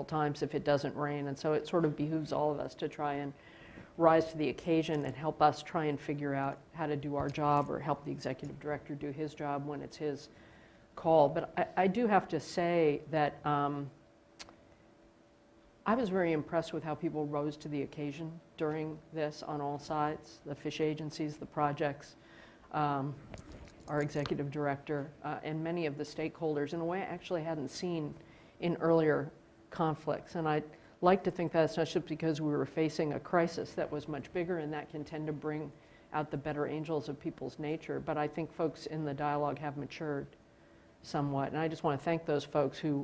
times if it doesn't rain. And so it sort of behooves all of us to try and rise to the occasion and help us try and figure out how to do our job, or help the executive director do his job when it's his call. But I do have to say that I was very impressed with how people rose to the occasion during this on all sides, the fish agencies, the projects, our executive director, and many of the stakeholders in a way I actually hadn't seen in earlier conflicts. And I'd like to think that's not just because we were facing a crisis that was much bigger, and that can tend to bring out the better angels of people's nature, but I think folks in the dialogue have matured somewhat. And I just want to thank those folks who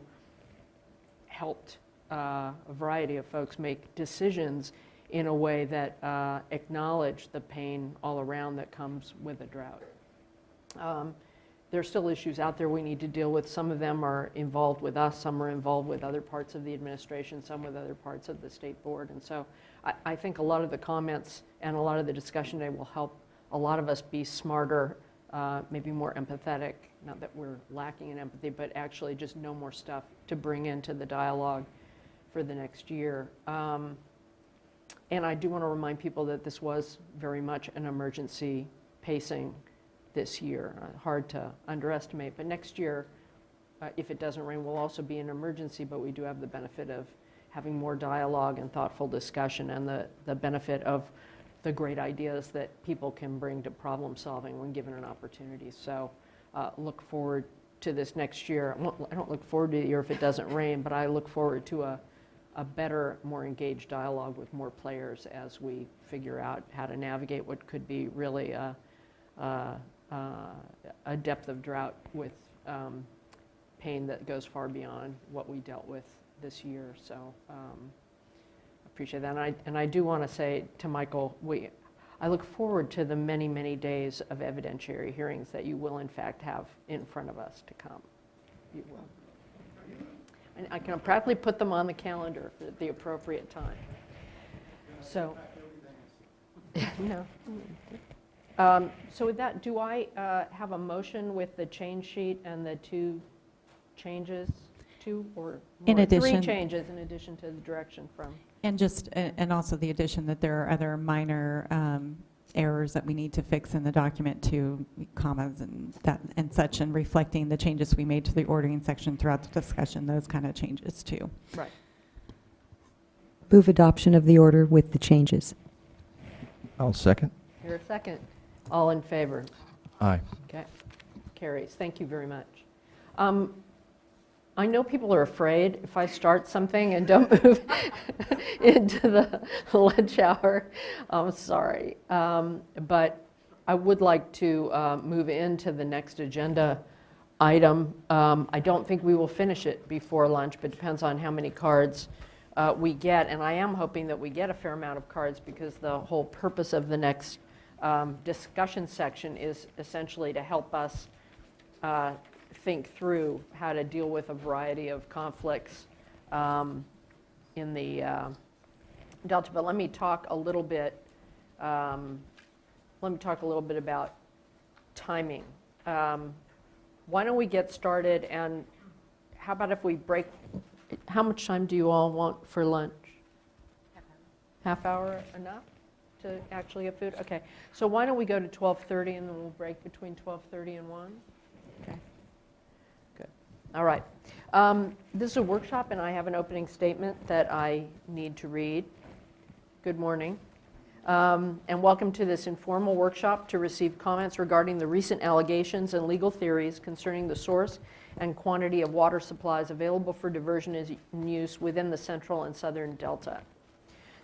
helped a variety of folks make decisions in a way that acknowledge the pain all around that comes with a drought. There are still issues out there we need to deal with. Some of them are involved with us, some are involved with other parts of the administration, some with other parts of the state board. And so I think a lot of the comments and a lot of the discussion today will help a lot of us be smarter, maybe more empathetic. Not that we're lacking in empathy, but actually just know more stuff to bring into the dialogue for the next year. And I do want to remind people that this was very much an emergency pacing this year. Hard to underestimate, but next year, if it doesn't rain, will also be an emergency, but we do have the benefit of having more dialogue and thoughtful discussion, and the benefit of the great ideas that people can bring to problem solving when given an opportunity. So look forward to this next year. I don't look forward to the year if it doesn't rain, but I look forward to a better, more engaged dialogue with more players as we figure out how to navigate what could be really a depth of drought with pain that goes far beyond what we dealt with this year. So appreciate that. And I do want to say to Michael, I look forward to the many, many days of evidentiary hearings that you will in fact have in front of us to come. You will. And I can practically put them on the calendar at the appropriate time. So, no. So with that, do I have a motion with the change sheet and the two changes, two or more? Three changes in addition to the direction from? And just, and also the addition that there are other minor errors that we need to fix in the document, to commas and that and such, and reflecting the changes we made to the ordering section throughout the discussion, those kind of changes too. Right. Move adoption of the order with the changes. I'll second. Here a second. All in favor? Aye. Okay. Carries. Thank you very much. I know people are afraid if I start something and don't move into the lead shower. I'm sorry. But I would like to move into the next agenda item. I don't think we will finish it before lunch, but depends on how many cards we get. And I am hoping that we get a fair amount of cards, because the whole purpose of the next discussion section is essentially to help us think through how to deal with a variety of conflicts in the Delta. But let me talk a little bit. About timing. Why don't we get started? And how about if we break? How much time do you all want for lunch? Half hour enough to actually get food? Okay. So why don't we go to 12:30, and then we'll break between 12:30 and 1? Okay. Good. All right. This is a workshop, and I have an opening statement that I need to read. Good morning. And welcome to this informal workshop to receive comments regarding the recent allegations and legal theories concerning the source and quantity of water supplies available for diversion and use within the central and southern delta.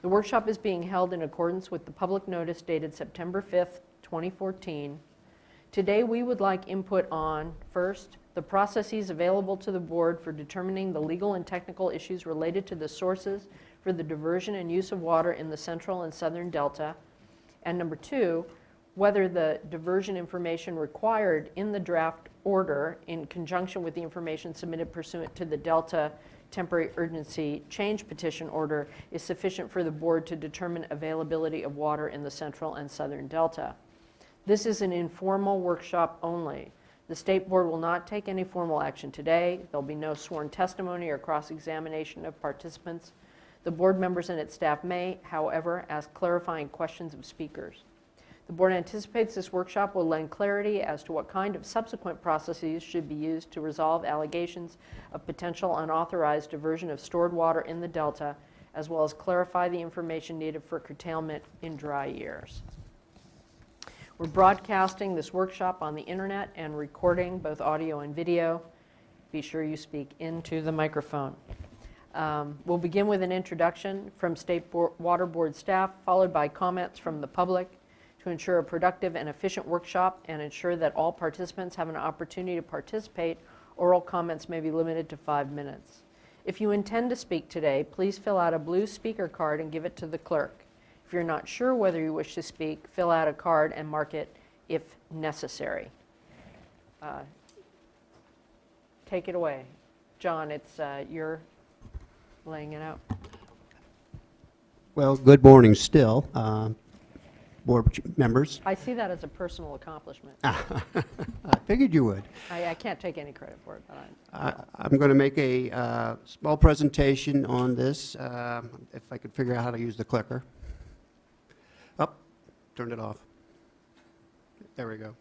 The workshop is being held in accordance with the public notice dated September 5th, 2014. Today we would like input on, first, the processes available to the board for determining the legal and technical issues related to the sources for the diversion and use of water in the central and southern delta, and number two, whether the diversion information required in the draft order in conjunction with the information submitted pursuant to the Delta Temporary Urgency Change Petition Order is sufficient for the board to determine availability of water in the central and southern delta. This is an informal workshop only. The State Board will not take any formal action today. There'll be no sworn testimony or cross-examination of participants. The board members and its staff may, however, ask clarifying questions of speakers. The board anticipates this workshop will lend clarity as to what kind of subsequent processes should be used to resolve allegations of potential unauthorized diversion of stored water in the Delta, as well as clarify the information needed for curtailment in dry years. We're broadcasting this workshop on the internet and recording both audio and video. Be sure you speak into the microphone. We'll begin with an introduction from State Water Board staff, followed by comments from the public to ensure a productive and efficient workshop and ensure that all participants have an opportunity to participate. Oral comments may be limited to 5 minutes. If you intend to speak today, please fill out a blue speaker card and give it to the clerk. If you're not sure whether you wish to speak, fill out a card and mark it if necessary. Take it away. John, it's you're laying it out. Well, good morning still, board members. I see that as a personal accomplishment. I figured you would. I can't take any credit for it, but I'm going to make a small presentation on this, if I could figure out how to use the clicker. Turned it off. There we go.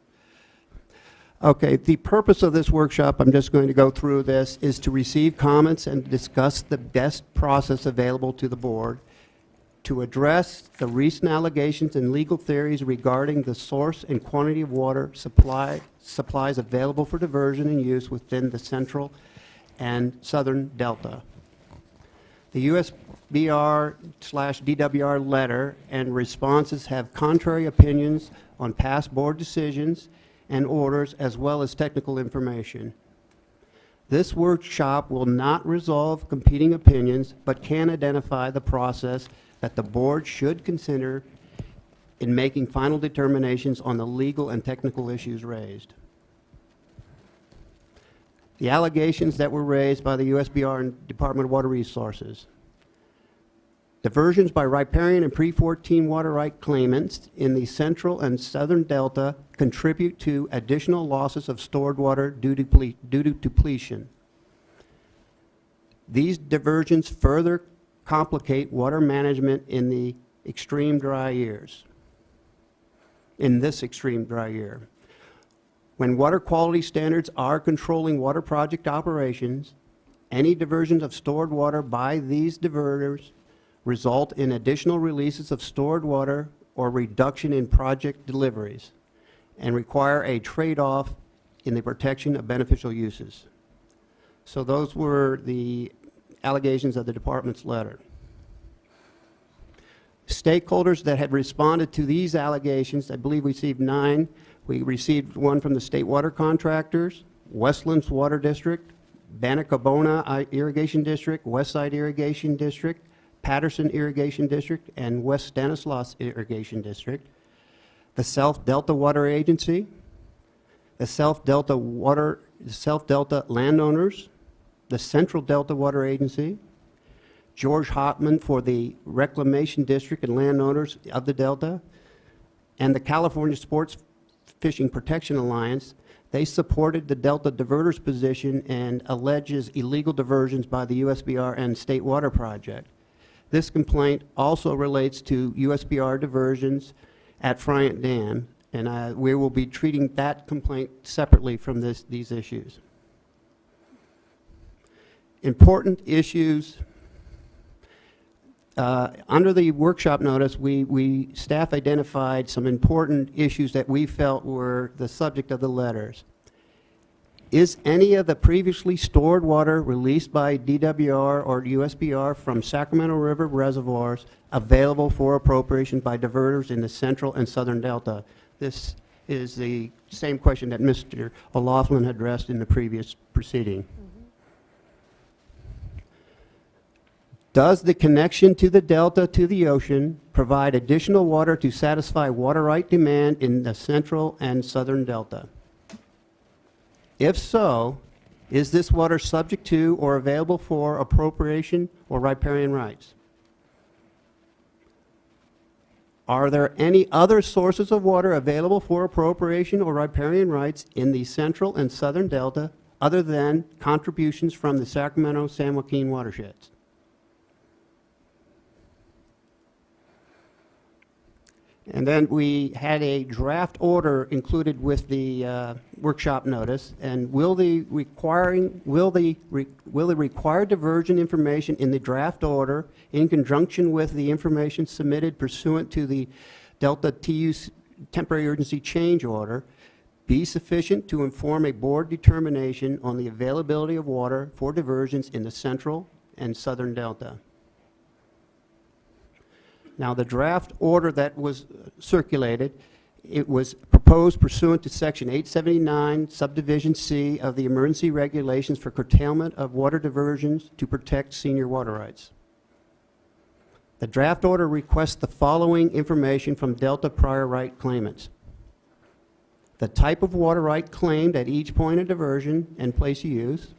Okay, the purpose of this workshop, I'm just going to go through this, is to receive comments and discuss the best process available to the board to address the recent allegations and legal theories regarding the source and quantity of water supplies available for diversion and use within the central and southern delta. The USBR/DWR letter and responses have contrary opinions on past board decisions and orders, as well as technical information. This workshop will not resolve competing opinions, but can identify the process that the board should consider in making final determinations on the legal and technical issues raised. The allegations that were raised by the USBR and Department of Water Resources. Diversions by riparian and pre-14 water right claimants in the central and southern delta contribute to additional losses of stored water due to depletion. These diversions further complicate water management in the extreme dry years. In this extreme dry year. When water quality standards are controlling water project operations, any diversions of stored water by these diverters result in additional releases of stored water or reduction in project deliveries and require a trade-off in the protection of beneficial uses. So those were the allegations of the department's letter. Stakeholders that had responded to these allegations, I believe we received 9. We received one from the State Water Contractors, Westlands Water District, Bannock-Abona Irrigation District, Westside Irrigation District, Patterson Irrigation District, and West Stanislaus Irrigation District, the South Delta Water Agency, the South Delta Landowners, the Central Delta Water Agency, George Hockman for the Reclamation District and landowners of the Delta, and the California Sports Fishing Protection Alliance. They supported the Delta diverters position and alleges illegal diversions by the USBR and State Water Project. This complaint also relates to USBR diversions at Friant Dam, and we will be treating that complaint separately from these issues. Important issues. Under the workshop notice, staff identified some important issues that we felt were the subject of the letters. Is any of the previously stored water released by DWR or USBR from Sacramento River reservoirs available for appropriation by diverters in the central and southern delta? This is the same question that Mr. O'Loughlin addressed in the previous proceeding. Does the connection to the delta to the ocean provide additional water to satisfy water right demand in the central and southern delta? If so, is this water subject to or available for appropriation or riparian rights? Are there any other sources of water available for appropriation or riparian rights in the central and southern delta other than contributions from the Sacramento-San Joaquin watersheds? And then we had a draft order included with the workshop notice. And will the required diversion information in the draft order, in conjunction with the information submitted pursuant to the Delta TU temporary urgency change order, be sufficient to inform a board determination on the availability of water for diversions in the central and southern delta? Now, the draft order that was circulated, it was proposed pursuant to Section 879, Subdivision C of the Emergency Regulations for Curtailment of Water Diversions to Protect Senior Water Rights. The draft order requests the following information from Delta prior right claimants: the type of water right claimed at each point of diversion and place of use,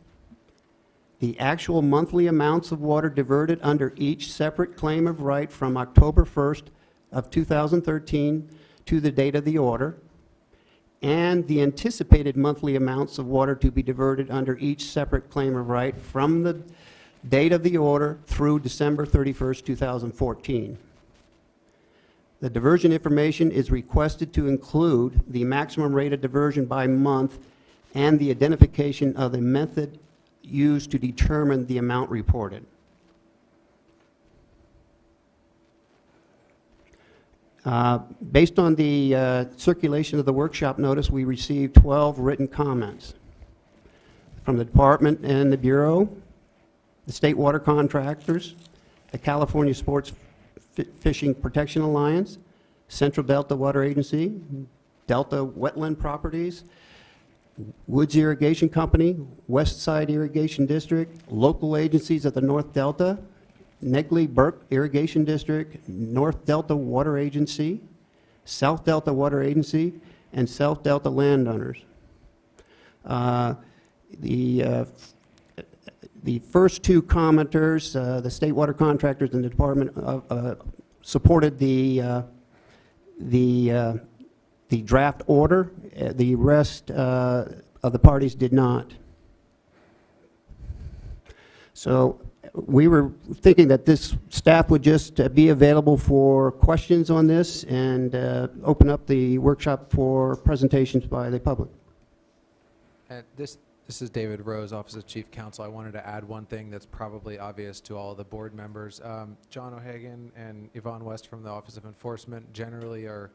the actual monthly amounts of water diverted under each separate claim of right from October 1st of 2013 to the date of the order, and the anticipated monthly amounts of water to be diverted under each separate claim of right from the date of the order through December 31st, 2014. The diversion information is requested to include the maximum rate of diversion by month and the identification of the method used to determine the amount reported. Based on the circulation of the workshop notice, we received 12 written comments from the department and the Bureau, the state water contractors, the California Sports Fishing Protection Alliance, Central Delta Water Agency, Delta Wetland Properties, Woods Irrigation Company, West Side Irrigation District, local agencies of the North Delta, Negley-Burke Irrigation District, North Delta Water Agency, South Delta Water Agency, and South Delta landowners. The first two commenters, the state water contractors and the department, supported the draft order. The rest of the parties did not. So we were thinking that this staff would just be available for questions on this and open up the workshop for presentations by the public. This is David Rose, Office of Chief Counsel. I wanted to add one thing that's probably obvious to all of the board members. John O'Hagan and Yvonne West from the Office of Enforcement generally are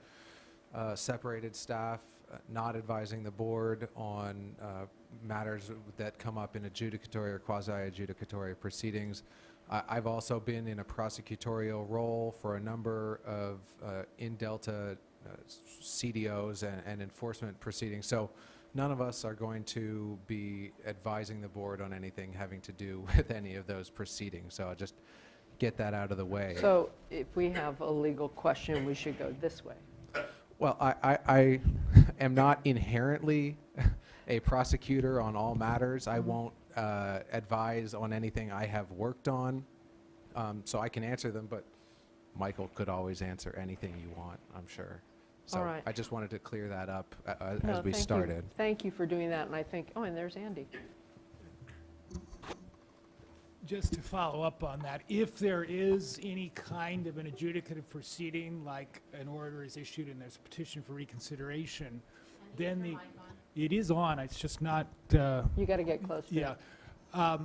separated staff, not advising the board on matters that come up in adjudicatory or quasi-adjudicatory proceedings. I've also been in a prosecutorial role for a number of in-Delta CDOs and enforcement proceedings. So none of us are going to be advising the board on anything having to do with any of those proceedings. So I'll just get that out of the way. So if we have a legal question, we should go this way. Well, I am not inherently a prosecutor on all matters. I won't advise on anything I have worked on, so I can answer them, but Michael could always answer anything you want, I'm sure. So All right. I just wanted to clear that up No, as we thank started. you. Thank you for doing that, and I think, oh, and there's Andy. Just to follow up on that, if there is any kind of an adjudicative proceeding, like an order is issued and there's a petition for reconsideration, then it is on, it's just not, You got to get close to yeah. it.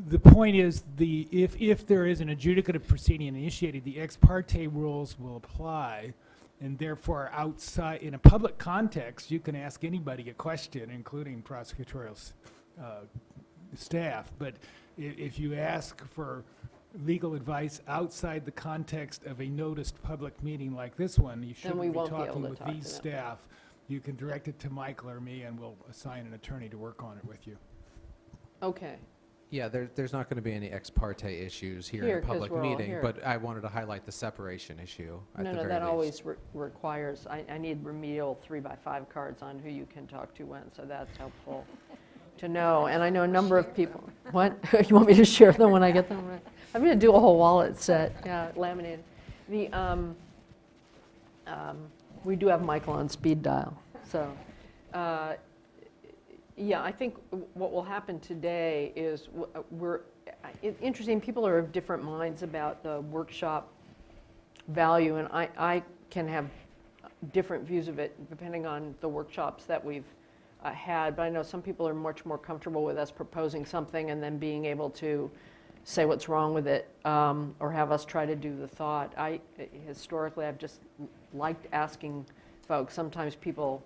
The point is, if there is an adjudicative proceeding initiated, the ex parte rules will apply, and therefore outside, in a public context, you can ask anybody a question, including prosecutorial staff, but if you ask for legal advice outside the context of a noticed public meeting like this one, you shouldn't we be won't be able talking to with talk to these them. staff. You can direct it to Michael or me, and we'll assign an attorney to work on it with you. Okay. Yeah, there's not going to be any ex parte issues here Here, in a 'cause public we're all meeting, here. but I wanted to highlight the separation issue at No, the no, very that least. always requires, I need remedial 3x5 cards on who you can talk to when, so that's helpful to know. And I know a number of people, what? You want me to share them when I get them? Right. I'm going to do a whole wallet set, yeah, laminated. We do have Michael on speed dial, so, yeah, I think what will happen today is interesting, people are of different minds about the workshop value, and I can have different views of it depending on the workshops that we've had, but I know some people are much more comfortable with us proposing something and then being able to say what's wrong with it, or have us try to do the thought. Historically, I've just liked asking folks. Sometimes people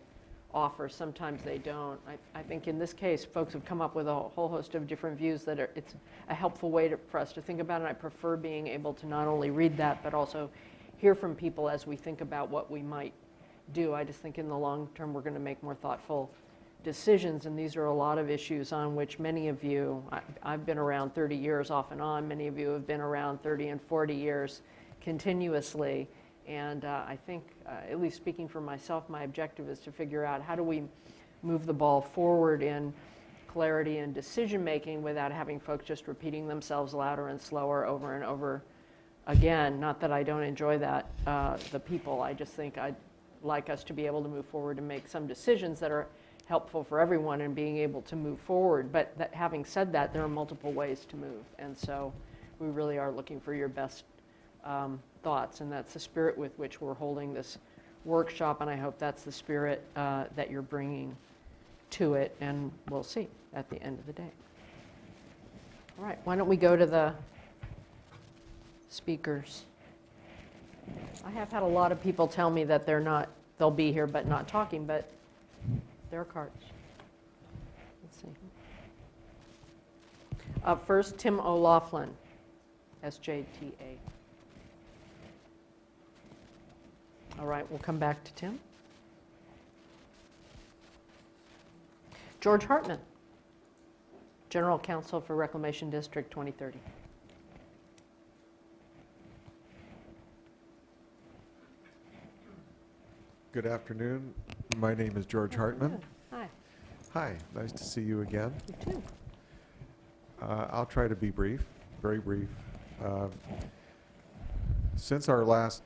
offer, sometimes they don't. I think in this case, folks have come up with a whole host of different views that it's a helpful way for us to think about it. I prefer being able to not only read that, but also hear from people as we think about what we might do. I just think in the long term, we're going to make more thoughtful decisions, and these are a lot of issues on which many of you, I've been around 30 years off and on, many of you have been around 30 and 40 years continuously, and I think, at least speaking for myself, my objective is to figure out how do we move the ball forward in clarity and decision making without having folks just repeating themselves louder and slower over and over again. Not that I don't enjoy that, the people, I just think I'd like us to be able to move forward and make some decisions that are helpful for everyone in being able to move forward. But having said that, there are multiple ways to move. And so we really are looking for your best thoughts. And that's the spirit with which we're holding this workshop. And I hope that's the spirit that you're bringing to it. And we'll see at the end of the day. All right, why don't we go to the speakers? I have had a lot of people tell me that they'll be here but not talking, but their cards. Let's see. First, Tim O'Laughlin, SJTA. All right, we'll come back to Tim. George Hartman, General Counsel for Reclamation District 2030. Good afternoon. My name is George Hartman. Hi. Hi, nice to see you again. You too. I'll try to be brief, very brief. Since the last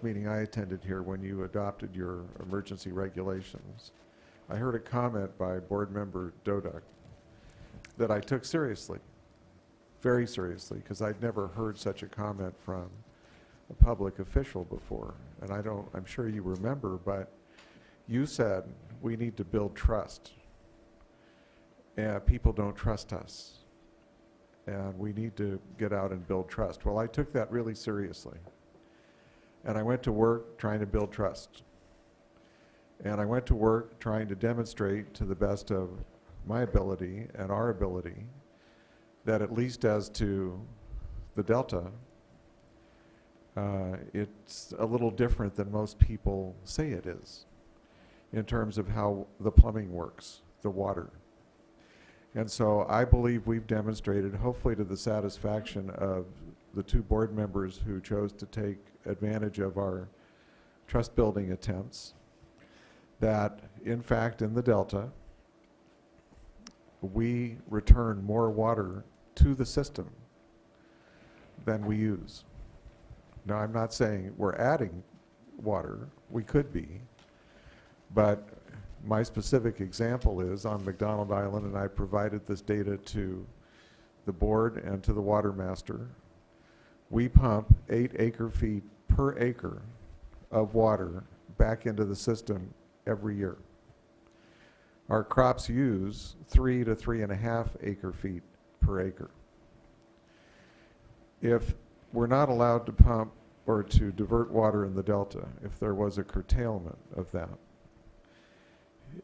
meeting I attended here when you adopted your emergency regulations, I heard a comment by Board Member Doduk that I took seriously, very seriously, because I'd never heard such a comment from a public official before. And I'm sure you remember, but you said we need to build trust. And people don't trust us. And we need to get out and build trust. Well, I took that really seriously. And I went to work trying to build trust. And I went to work trying to demonstrate to the best of my ability and our ability that at least as to the Delta, it's a little different than most people say it is in terms of how the plumbing works, the water. And so I believe we've demonstrated, hopefully to the satisfaction of the two board members who chose to take advantage of our trust building attempts, that in fact in the Delta, we return more water to the system than we use. Now, I'm not saying we're adding water, we could be, but my specific example is on McDonald Island, and I provided this data to the board and to the water master. We pump 8 acre-feet per acre of water back into the system every year. Our crops use 3 to 3.5 acre-feet per acre. If we're not allowed to pump or to divert water in the Delta, if there was a curtailment of that,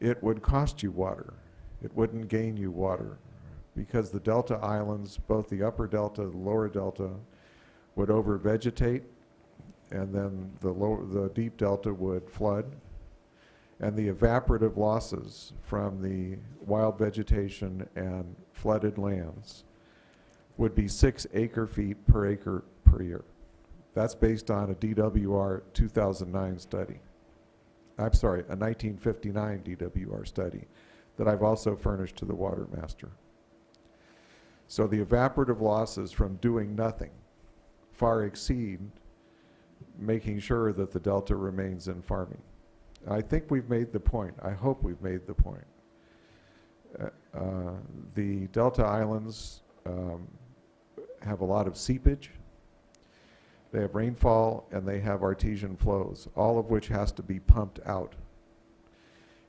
it would cost you water. It wouldn't gain you water because the Delta islands, both the upper Delta and the lower Delta, would over-vegetate, and then the deep Delta would flood, and the evaporative losses from the wild vegetation and flooded lands would be 6 acre-feet per acre per year. That's based on a DWR 2009 study. I'm sorry, a 1959 DWR study that I've also furnished to the water master. So the evaporative losses from doing nothing far exceed making sure that the delta remains in farming. I think we've made the point. I hope we've made the point. The Delta Islands have a lot of seepage. They have rainfall and they have artesian flows, all of which has to be pumped out.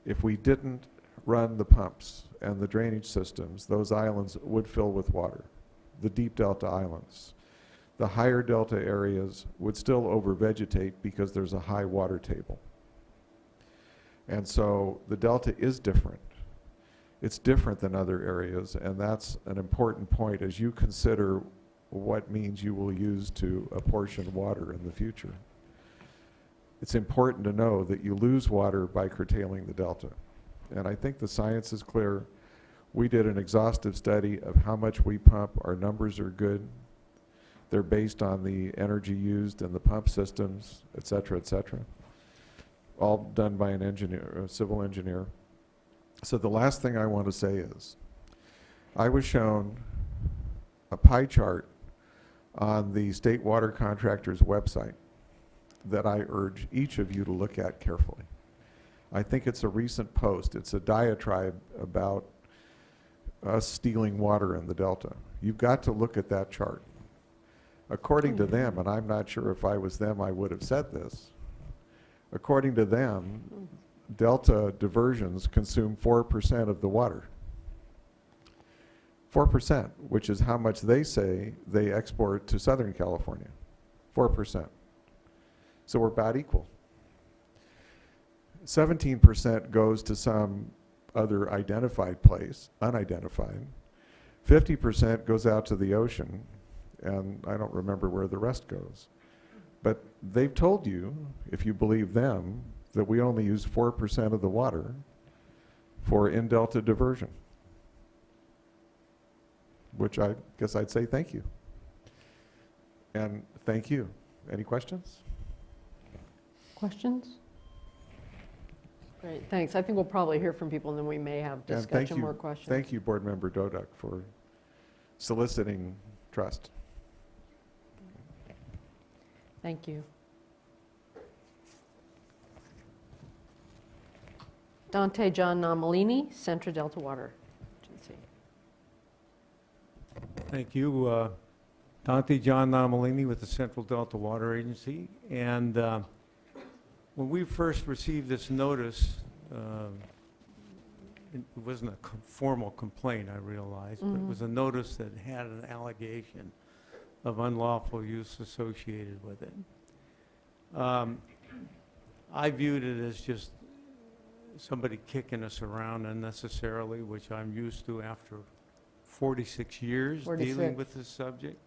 If we didn't run the pumps and the drainage systems, those islands would fill with water, the deep delta islands. The higher delta areas would still overvegetate because there's a high water table. And so the delta is different. It's different than other areas, and that's an important point as you consider what means you will use to apportion water in the future. It's important to know that you lose water by curtailing the delta. And I think the science is clear. We did an exhaustive study of how much we pump. Our numbers are good. They're based on the energy used in the pump systems, et cetera, all done by an engineer, a civil engineer. So the last thing I want to say is, I was shown a pie chart on the state water contractor's website that I urge each of you to look at carefully. I think it's a recent post. It's a diatribe about us stealing water in the Delta. You've got to look at that chart. According to them, and I'm not sure if I was them I would have said this, according to them, Delta diversions consume 4% of the water. 4%, which is how much they say they export to Southern California. 4%. So we're about equal. 17% goes to some other identified place, unidentified. 50% goes out to the ocean, and I don't remember where the rest goes. But they've told you, if you believe them, that we only use 4% of the water for in-delta diversion, which I guess I'd say thank you. And thank you. Any questions? Questions? Great, thanks. I think we'll probably hear from people, and then we may have And discussion, more questions. Thank you, Board Member Doduk, for soliciting trust. Thank you. Dante John Nomalini, Central Delta Water Agency. Thank you. Dante John Nomalini with the Central Delta Water Agency. And when we first received this notice, it wasn't a formal complaint, I realized, but it was a notice that had an allegation of unlawful use associated with it. I viewed it as just somebody kicking us around unnecessarily, which I'm used to after 46 years dealing with this subject.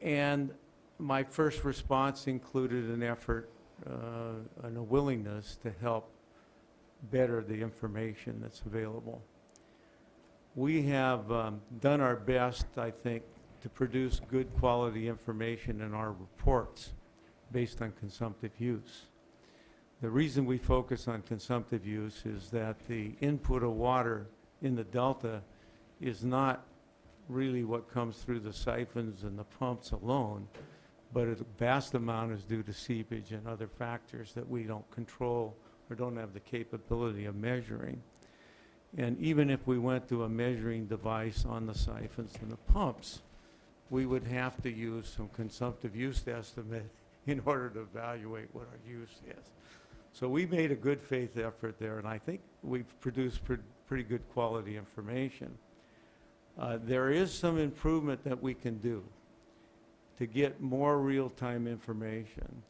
And my first response included an effort and a willingness to help better the information that's available. We have done our best, I think, to produce good quality information in our reports based on consumptive use. The reason we focus on consumptive use is that the input of water in the Delta is not really what comes through the siphons and the pumps alone, but a vast amount is due to seepage and other factors that we don't control or don't have the capability of measuring. And even if we went to a measuring device on the siphons and the pumps, we would have to use some consumptive use estimate in order to evaluate what our use is. So we made a good faith effort there, and I think we've produced pretty good quality information. There is some improvement that we can do to get more real-time information.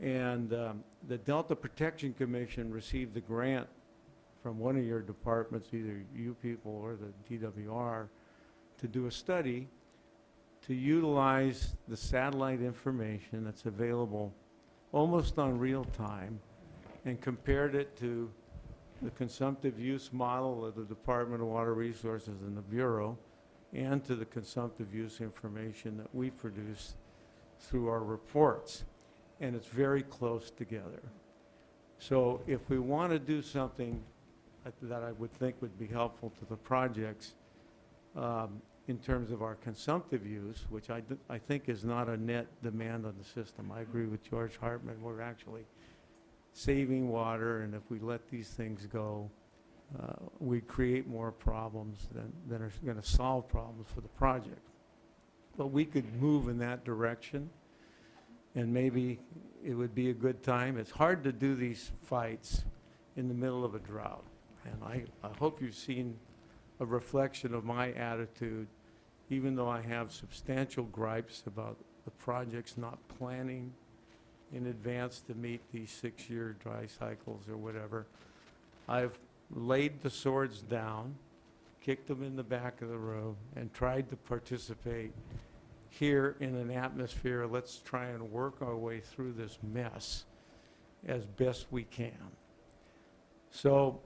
And the Delta Protection Commission received a grant from one of your departments, either you people or the DWR, to do a study to utilize the satellite information that's available almost on real time and compared it to the consumptive use model of the Department of Water Resources and the Bureau and to the consumptive use information that we produce through our reports. And it's very close together. So if we want to do something that I would think would be helpful to the projects, in terms of our consumptive use, which I think is not a net demand on the system. I agree with George Hartman. We're actually saving water, and if we let these things go, we create more problems than are going to solve problems for the project. But we could move in that direction, and maybe it would be a good time. It's hard to do these fights in the middle of a drought, and I hope you've seen a reflection of my attitude, even though I have substantial gripes about the projects not planning in advance to meet these 6-year dry cycles or whatever. I've laid the swords down, kicked them in the back of the room, and tried to participate here in an atmosphere. Let's try and work our way through this mess as best we can. So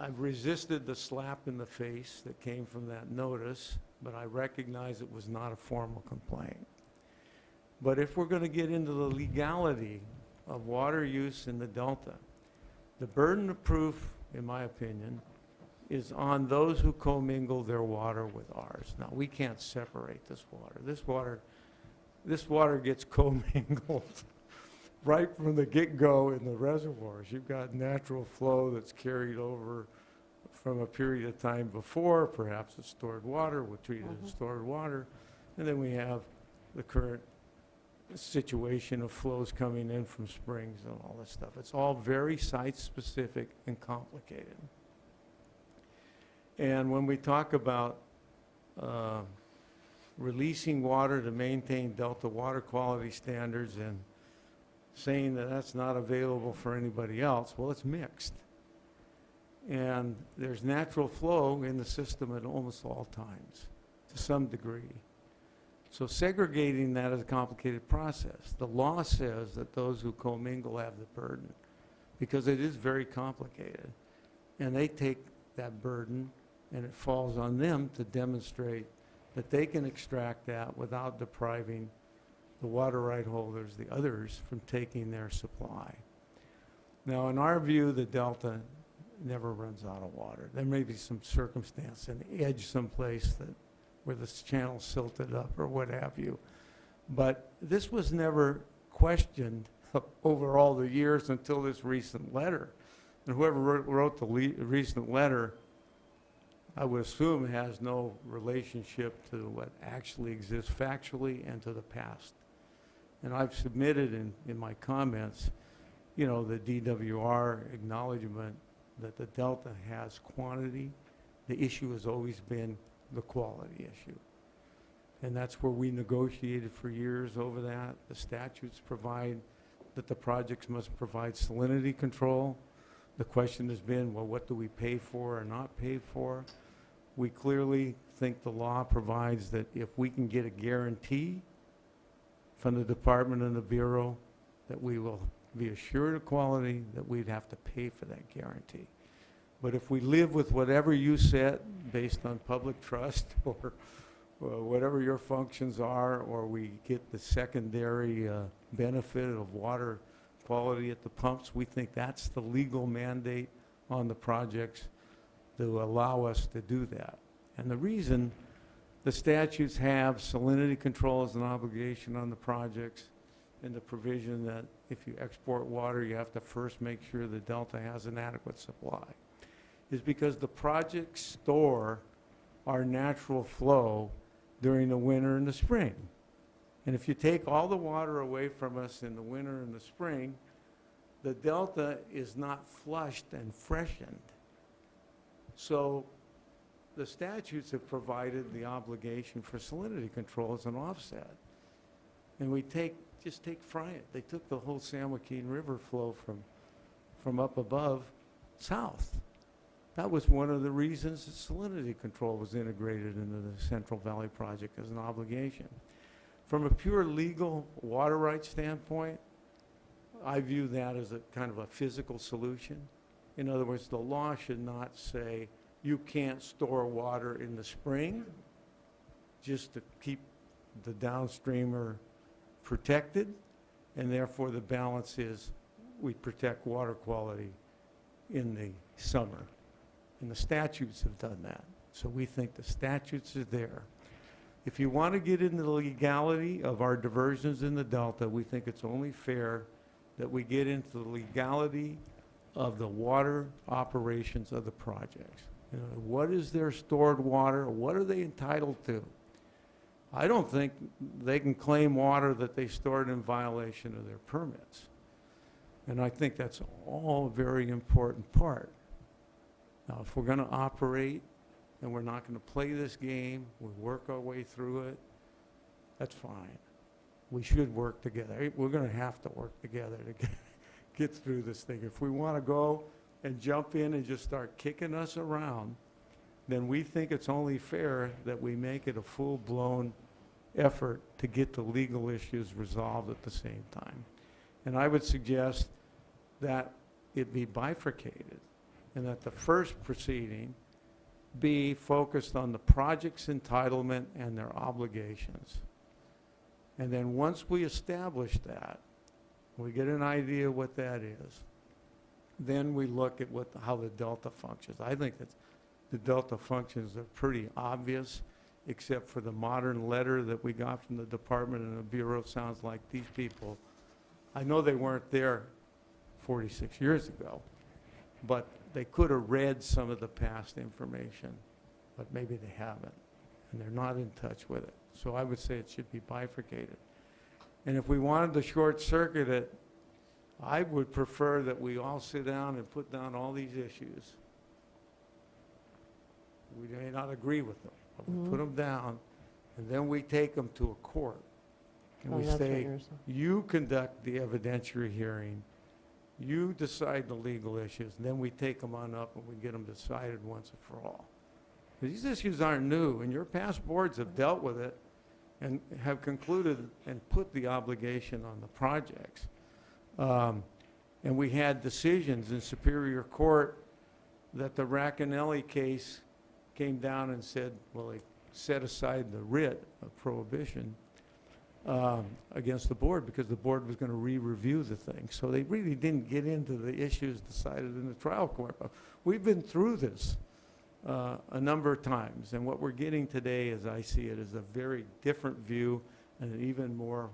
I've resisted the slap in the face that came from that notice, but I recognize it was not a formal complaint. But if we're going to get into the legality of water use in the Delta, the burden of proof, in my opinion, is on those who commingle their water with ours. Now, we can't separate this water. This water gets commingled right from the get-go in the reservoirs. You've got natural flow that's carried over from a period of time before. Perhaps it's stored water. We'll treat it as stored water. And then we have the current situation of flows coming in from springs and all this stuff. It's all very site-specific and complicated. And when we talk about releasing water to maintain Delta water quality standards and saying that that's not available for anybody else, well, it's mixed. And there's natural flow in the system at almost all times, to some degree. So segregating that is a complicated process. The law says that those who commingle have the burden, because it is very complicated. And they take that burden, and it falls on them to demonstrate that they can extract that without depriving the water right holders, the others, from taking their supply. Now, in our view, the Delta never runs out of water. There may be some circumstance, an edge someplace where the channel silted up or what have you. But this was never questioned over all the years until this recent letter. And whoever wrote the recent letter, I would assume, has no relationship to what actually exists factually and to the past. And I've submitted in my comments, you know, the DWR acknowledgement that the Delta has quantity. The issue has always been the quality issue. And that's where we negotiated for years over that. The statutes provide that the projects must provide salinity control. The question has been, well, what do we pay for or not pay for? We clearly think the law provides that if we can get a guarantee from the department and the Bureau that we will be assured of quality, that we'd have to pay for that guarantee. But if we live with whatever you set based on public trust or whatever your functions are, or we get the secondary benefit of water quality at the pumps, we think that's the legal mandate on the projects to allow us to do that. And the reason the statutes have salinity control as an obligation on the projects, and the provision that if you export water, you have to first make sure the Delta has an adequate supply, is because the projects store our natural flow during the winter and the spring. And if you take all the water away from us in the winter and the spring, the Delta is not flushed and freshened. So the statutes have provided the obligation for salinity control as an offset. And we just take Friant. They took the whole San Joaquin River flow from up above south. That was one of the reasons that salinity control was integrated into the Central Valley Project as an obligation. From a pure legal water rights standpoint, I view that as a kind of a physical solution. In other words, the law should not say you can't store water in the spring just to keep the downstreamer protected, and therefore the balance is we protect water quality in the summer. And the statutes have done that. So we think the statutes are there. If you want to get into the legality of our diversions in the Delta, we think it's only fair that we get into the legality of the water operations of the projects. You know, what is their stored water? What are they entitled to? I don't think they can claim water that they stored in violation of their permits. And I think that's all a very important part. Now, if we're going to operate and we're not going to play this game, we work our way through it, that's fine. We should work together. We're going to have to work together to get through this thing. If we want to go and jump in and just start kicking us around, then we think it's only fair that we make it a full-blown effort to get the legal issues resolved at the same time. And I would suggest that it be bifurcated, and that the first proceeding be focused on the project's entitlement and their obligations. And then once we establish that, we get an idea what that is, then we look at how the Delta functions. I think that the Delta functions are pretty obvious, except for the modern letter that we got from the department and the Bureau. Sounds like these people, I know they weren't there 46 years ago, but they could have read some of the past information, but maybe they haven't, and they're not in touch with it. So I would say it should be bifurcated. And if we wanted to short circuit it, I would prefer that we all sit down and put down all these issues. We may not agree with them, but we put them down, and then we take them to a court. And Oh, we that's what say, you're saying. you conduct the evidentiary hearing, you decide the legal issues, and then we take them on up and we get them decided once and for all. These issues aren't new, and your past boards have dealt with it and have concluded and put the obligation on the projects. And we had decisions in Superior Court that the Racanelli case came down and said, well, they set aside the writ of prohibition against the board because the board was going to re-review the thing. So they really didn't get into the issues decided in the trial court. But we've been through this a number of times, and what we're getting today, as I see it, is a very different view and an even more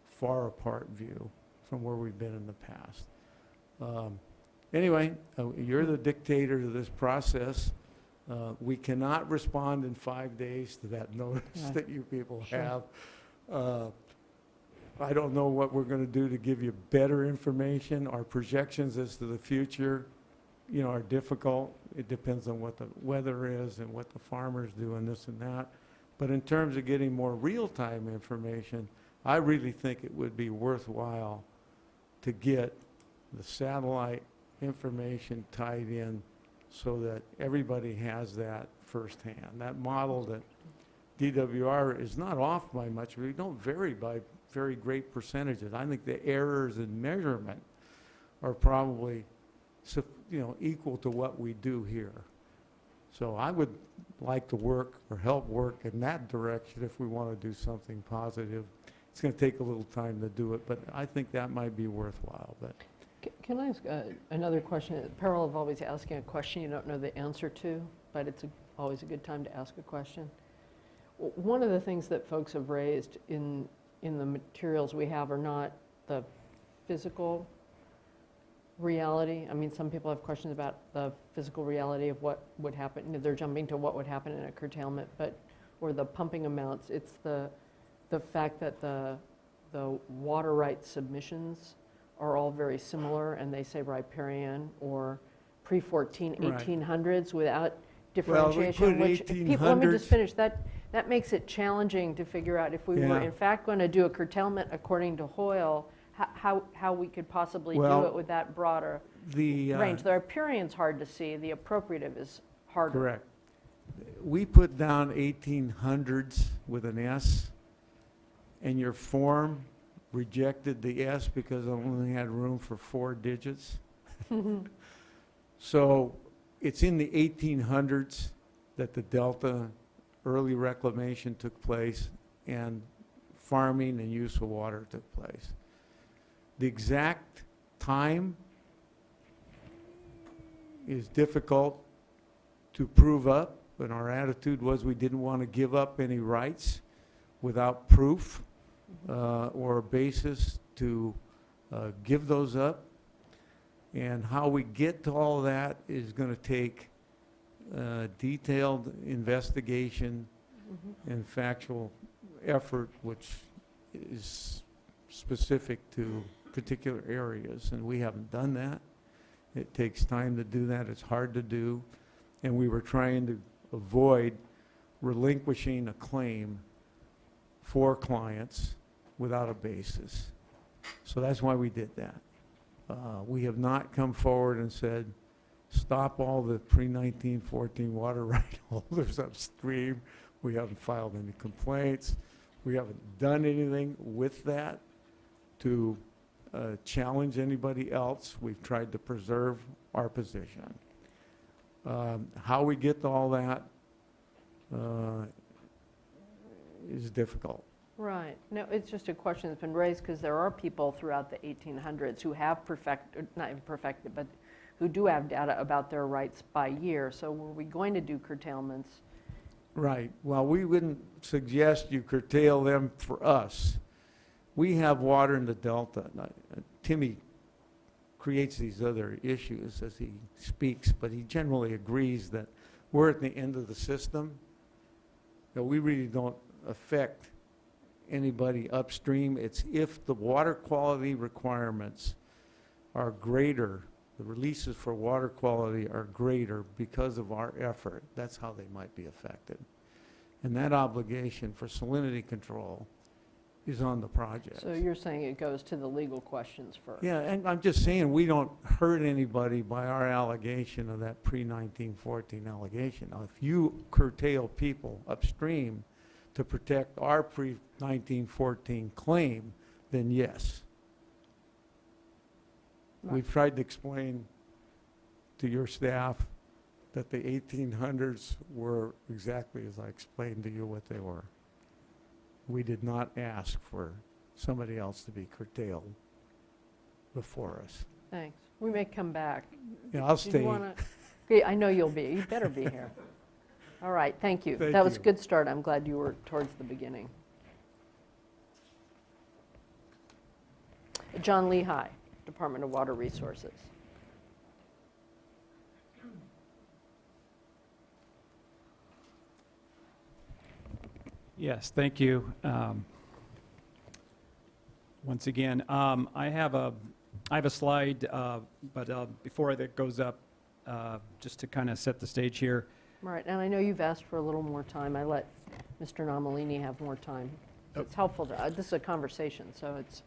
far apart view from where we've been in the past. Anyway, you're the dictator to this process. We cannot respond in 5 days to that notice that you people have. I don't know what we're going to do to give you better information. Our projections as to the future, you know, are difficult. It depends on what the weather is and what the farmers do and this and that. But in terms of getting more real-time information, I really think it would be worthwhile to get the satellite information tied in so that everybody has that firsthand. That model that DWR is not off by much. We don't vary by very great percentages. I think the errors in measurement are probably, equal to what we do here. So I would like to work or help work in that direction if we want to do something positive. It's going to take a little time to do it, but I think that might be worthwhile. But Can I ask another question? Peril of always asking a question you don't know the answer to, but it's always a good time to ask a question. One of the things that folks have raised in the materials we have are not the physical reality. I mean, some people have questions about the physical reality of what would happen. They're jumping to what would happen in a curtailment, or the pumping amounts. It's the fact that the water rights submissions are all very similar, and they say riparian or pre-14 Right. 1800s without Well, we differentiation, put which people, let me 1800s. just finish. That makes it challenging to figure out if we were Yeah. in fact going to do a curtailment according to Hoyle, how we could possibly do Well, it with that broader the range. The riparian's hard to see, the appropriative is harder. correct. We put down 1800s with an S, and your form rejected the S because it only had room for 4 digits. So it's in the 1800s that the Delta early reclamation took place and farming and use of water took place. The exact time is difficult to prove up and our attitude was we didn't want to give up any rights without proof or a basis to give those up. And how we get to all that is going to take detailed investigation and factual effort, which is specific to particular areas, and we haven't done that. It takes time to do that. It's hard to do, and we were trying to avoid relinquishing a claim for clients without a basis. So that's why we did that. We have not come forward and said, stop all the pre-1914 water right holders upstream. We haven't filed any complaints. We haven't done anything with that to challenge anybody else. We've tried to preserve our position. How we get to all that is difficult. Right. No, it's just a question that's been raised because there are people throughout the 1800s who have not even perfected, but who do have data about their rights by year. So were we going to do curtailments? Right. Well, we wouldn't suggest you curtail them for us. We have water in the Delta. Timmy creates these other issues as he speaks, but he generally agrees that we're at the end of the system, that we really don't affect anybody upstream. It's if the water quality requirements are greater, the releases for water quality are greater because of our effort, that's how they might be affected. And that obligation for salinity control is on the project. So you're saying it goes to the legal questions first? Yeah, and I'm just saying we don't hurt anybody by our allegation of that pre-1914 allegation. Now, if you curtail people upstream to protect our pre-1914 claim, then yes. Right. We've tried to explain to your staff that the 1800s were exactly as I explained to you what they were. We did not ask for somebody else to be curtailed before us. Thanks. We may come back. Yeah, I'll Did you stay. Okay, I know you'll be. You better be here. All right, thank you. Thank That was a you. good start. I'm glad you were towards the beginning. John Lehigh, Department of Water Resources. Yes, thank you. Once again, I have a slide, but before that goes up, just to kind of set the stage here. Right, and I know you've asked for a little more time. I let Mr. Nomalini have more time. Oh. It's helpful to, this is a conversation, so it's,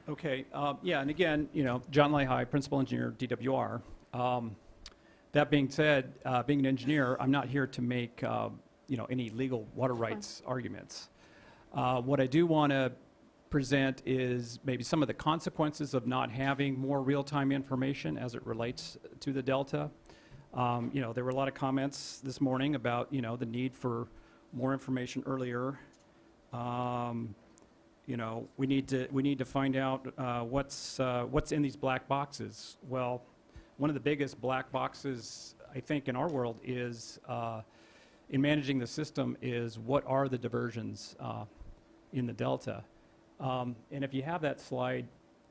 Okay, yeah, and again, John Lehigh, Principal Engineer, DWR. That being said, being an engineer, I'm not here to make, any legal water rights arguments. What I do want to present is maybe some of the consequences of not having more real-time information as it relates to the Delta. There were a lot of comments this morning about, the need for more information earlier. We need to find out what's in these black boxes. Well, one of the biggest black boxes, I think, in our world is in managing the system is what are the diversions in the Delta. And if you have that slide,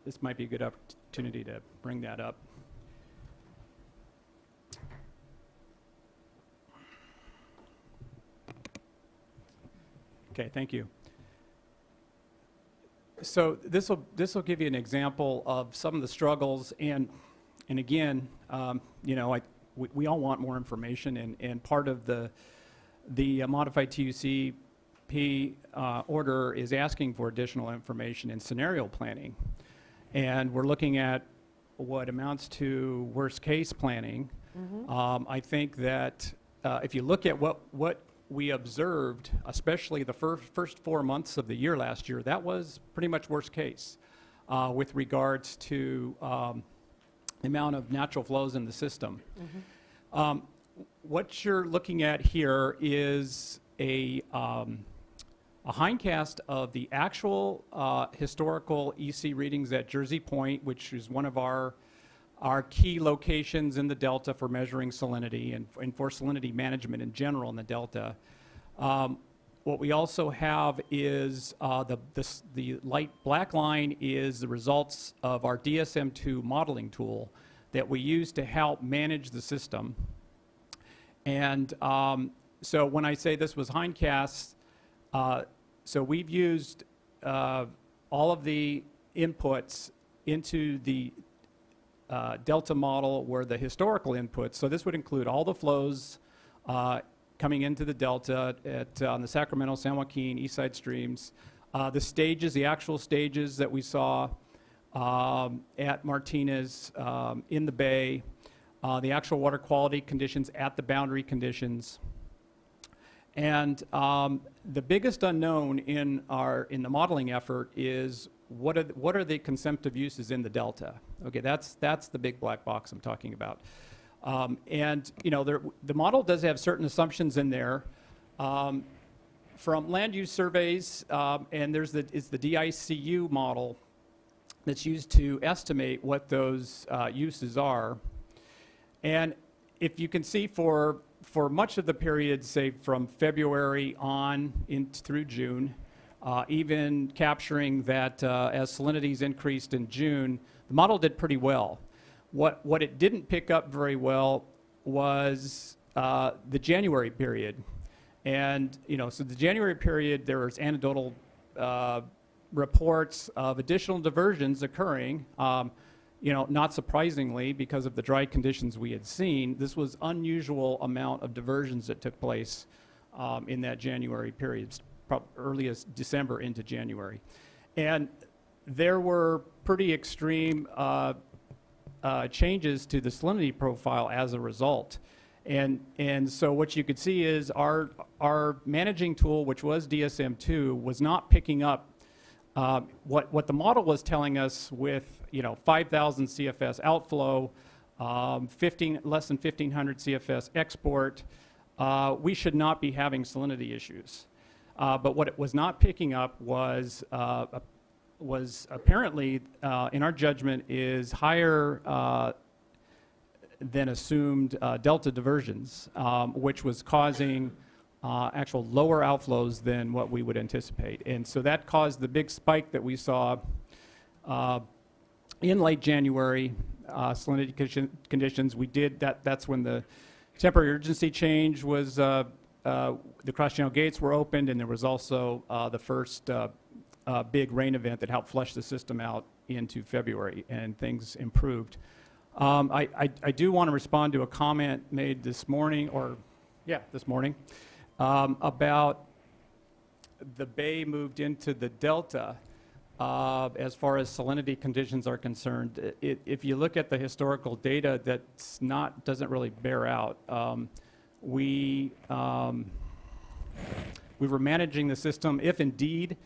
this might be a good opportunity to bring that up. Okay, thank you. So this will give you an example of some of the struggles, and again, we all want more information, and part of the modified TUCP order is asking for additional information in scenario planning, and we're looking at what amounts to worst case planning. I think that if you look at what we observed, especially the first 4 months of the year last year, that was pretty much worst case with regards to the amount of natural flows in the system. What you're looking at here is a hindcast of the actual historical EC readings at Jersey Point, which is one of our are key locations in the delta for measuring salinity and for salinity management in general in the delta. What we also have is the light black line is the results of our DSM-2 modeling tool that we use to help manage the system. And so when I say this was hindcast, so we've used all of the inputs into the delta model were the historical inputs. So this would include all the flows coming into the delta on the Sacramento, San Joaquin, East Side streams, the stages, the actual stages that we saw at Martinez in the bay, the actual water quality conditions at the boundary conditions. And the biggest unknown in the modeling effort is what are the consumptive uses in the delta? Okay, that's the big black box I'm talking about. And you know, the model does have certain assumptions in there from land use surveys, and it's the DICU model that's used to estimate what those uses are. And if you can see for much of the period, say from February on through June, even capturing that as salinities increased in June, the model did pretty well. What it didn't pick up very well was the January period. And, you know, so the January period, there was anecdotal reports of additional diversions occurring. You know, not surprisingly, because of the dry conditions we had seen, this was unusual amount of diversions that took place in that January period, early as December into January. And there were pretty extreme changes to the salinity profile as a result. And so what you could see is our managing tool, which was DSM-2, was not picking up what the model was telling us with, you know, 5,000 CFS outflow, less than 1,500 CFS export. We should not be having salinity issues. But what it was not picking up was apparently, in our judgment, is higher than assumed delta diversions, which was causing actual lower outflows than what we would anticipate. And so that caused the big spike that we saw in late January, salinity conditions. We did that. That's when the temporary urgency change was, the cross-channel gates were opened, and there was also the first big rain event that helped flush the system out into February, and things improved. I do want to respond to a comment made this morning, about the bay moved into the delta as far as salinity conditions are concerned. If you look at the historical data, doesn't really bear out. We were managing the system if indeed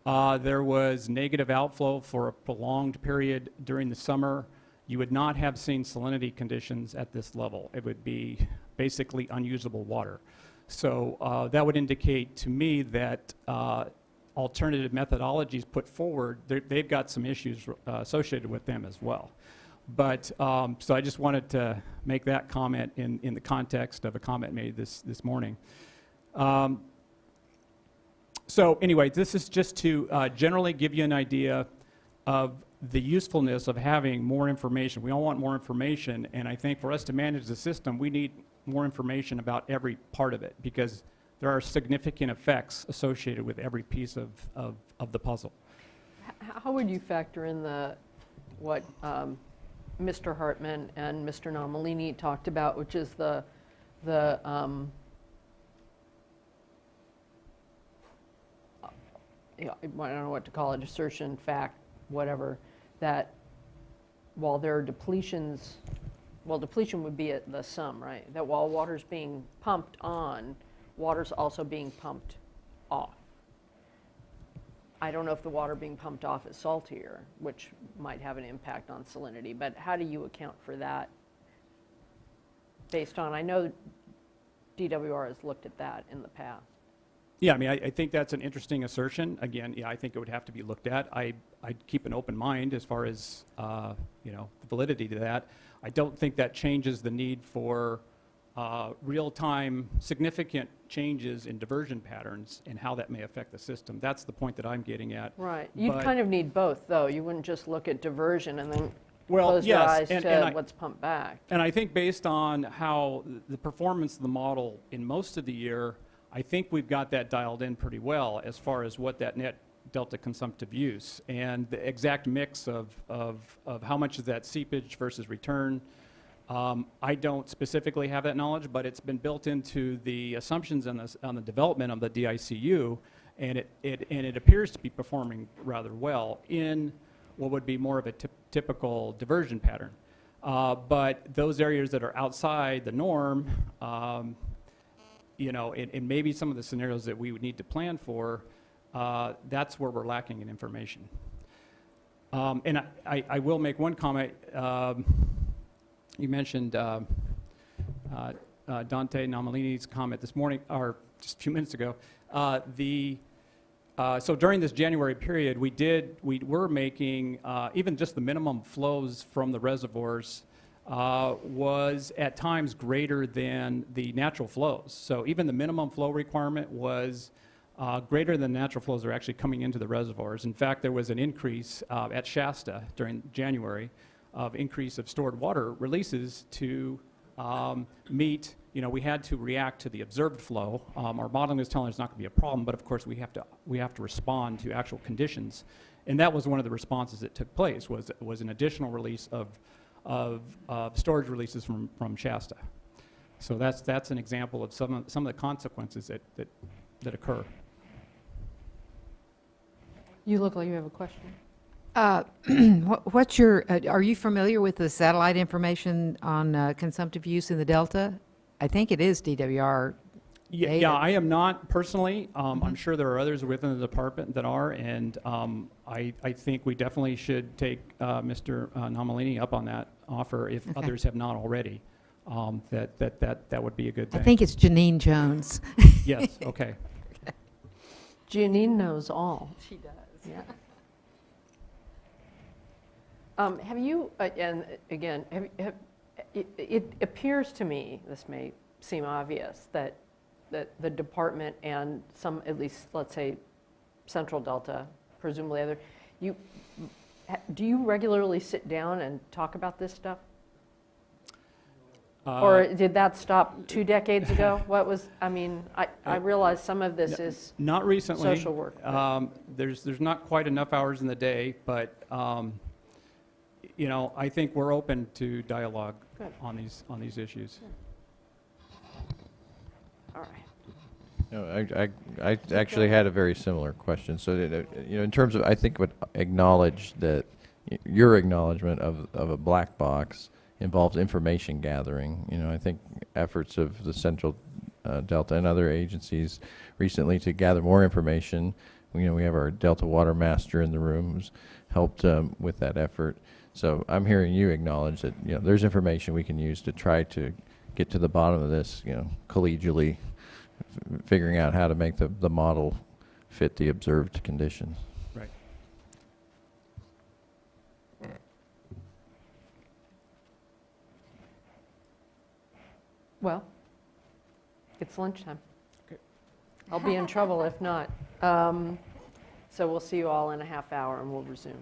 there was negative outflow for a prolonged period during the summer. You would not have seen salinity conditions at this level. It would be basically unusable water. So that would indicate to me that alternative methodologies put forward, they've got some issues associated with them as well. But so I just wanted to make that comment in the context of a comment made this morning. So anyway, this is just to generally give you an idea of the usefulness of having more information. We all want more information, and I think for us to manage the system, we need more information about every part of it, because there are significant effects associated with every piece of the puzzle. How would you factor in what Mr. Hartman and Mr. Nomalini talked about, which is the you know, I don't know what to call it, assertion, fact, whatever, that while there are depletions, well, depletion would be at the sum, right? That while water's being pumped on, water's also being pumped off. I don't know if the water being pumped off is saltier, which might have an impact on salinity, but how do you account for that based on, I know DWR has looked at that in the past. Yeah, I mean, I think that's an interesting assertion. Again, yeah, I think it would have to be looked at. I'd keep an open mind as far as, you know, the validity to that. I don't think that changes the need for real-time significant changes in diversion patterns and how that may affect the system. That's the point that I'm getting at. Right. You'd But- kind of need both, though. You wouldn't just look at diversion and then Well, close your yes, eyes and to I- what's pumped back. And I think based on how the performance of the model in most of the year, I think we've got that dialed in pretty well as far as what that net delta consumptive use and the exact mix of how much is that seepage versus return. I don't specifically have that knowledge, but it's been built into the assumptions on the development of the DICU, and it appears to be performing rather well in what would be more of a typical diversion pattern. But those areas that are outside the norm, you know, and maybe some of the scenarios that we would need to plan for, that's where we're lacking in information. And I will make one comment. You mentioned Dante Nomalini's comment this morning, or just a few minutes ago. So during this January period, we were making even just the minimum flows from the reservoirs was at times greater than the natural flows. So even the minimum flow requirement was greater than natural flows that are actually coming into the reservoirs. In fact, there was an increase at Shasta during January of increase of stored water releases to meet, you know, we had to react to the observed flow. Our modeling is telling us it's not going to be a problem, but of course we have to respond to actual conditions. And that was one of the responses that took place, was an additional release of storage releases from Shasta. So that's an example of some of the consequences that occur. You look like you have a question. What's your, are you familiar with the satellite information on consumptive use in the Delta? I think it is DWR. Yeah, data. yeah, I am not personally. I'm sure there are others within the department that are, and I think we definitely should take Mr. Nomalini up on that offer if Okay. others have not already. That would be a good I thing. think it's Janine Jones. Yes, okay. Janine knows all. She does. Yeah. Have you, and again, it appears to me, this may seem obvious, that the department and some, at least, let's say, Central Delta, presumably other, do you regularly sit down and talk about this stuff? Or did that stop 2 decades ago? What was, I mean, I realize some of this is Not recently. social work. There's not quite enough hours in the day, but you know, I think we're open to dialogue Good. on these issues. All right. No, I actually had a very similar question. So, you know, in terms of, I think would acknowledge that your acknowledgement of a black box involves information gathering. You know, I think efforts of the Central Delta and other agencies recently to gather more information. You know, we have our Delta Water Master in the room who's helped with that effort. So I'm hearing you acknowledge that, you know, there's information we can use to try to get to the bottom of this, you know, collegially, figuring out how to make the model fit the observed conditions. Right. Well, it's lunchtime. Okay. I'll be in trouble if not. So we'll see you all in a half hour and we'll resume.